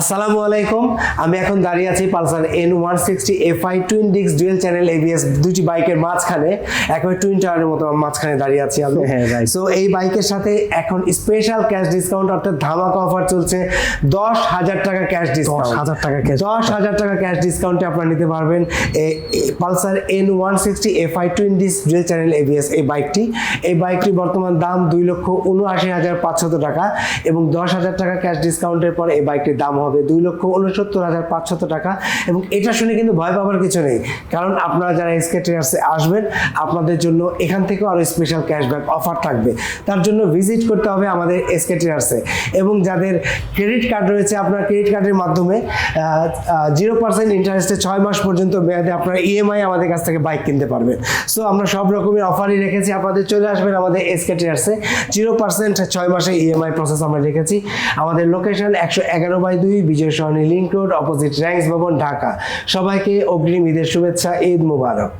আসসালামু আলাইকুম। আমি এখন দাঁড়িয়ে আছি Pulsar N160 FI twin disc dual channel ABS দুটি বাইকের মাঝখানে, একেবারে টুইন টাওয়ারের মতো মাঝখানে দাঁড়িয়ে আছি আমি। সো এই বাইকের সাথে এখন স্পেশাল ক্যাশ ডিসকাউন্ট অর্থাৎ ধামাকা অফার চলছে। 10,000 টাকা ক্যাশ ডিসকাউন্ট। 10,000 টাকা ক্যাশ ডিসকাউন্টে আপনারা নিতে পারবেন Pulsar N160 FI twin disc dual channel ABS এই বাইকটি বর্তমান দাম 2,79,500 টাকা এবং 10,000 টাকা ক্যাশ ডিসকাউন্টের পর এই বাইকটির দাম হবে 2,69,500 টাকা। এবং এটা শুনে কিন্তু ভয় পাওয়ার কিছু নেই, কারণ আপনারা যারা SK ট্রেডার্সে আসবেন আপনাদের জন্য এখান থেকেও আরো স্পেশাল ক্যাশব্যাক অফার থাকবে। তার জন্য ভিজিট করতে হবে আমাদের SK ট্রেডার্সে। এবং যাদের ক্রেডিট কার্ড রয়েছে, আপনার ক্রেডিট কার্ডের মাধ্যমে 0% ইন্টারেস্টে 6 মাস পর্যন্ত মেয়াদে আপনারা EMI আমাদের কাছ থেকে বাইক কিনতে পারবেন। সো আমরা সব রকমের অফারই রেখেছি, আপনাদের চলে আসবেন আমাদের SK ট্রেডার্সে। 0% 6 মাসে EMI প্রসেস আমরা রেখেছি। আমাদের লোকেশন 111/2 বিজয় সরণি লিংক রোড, অপোজিট র্যাঙ্কস ভবন, ঢাকা। সবাইকে অগ্রিম ঈদের শুভেচ্ছা, ঈদ মোবারক।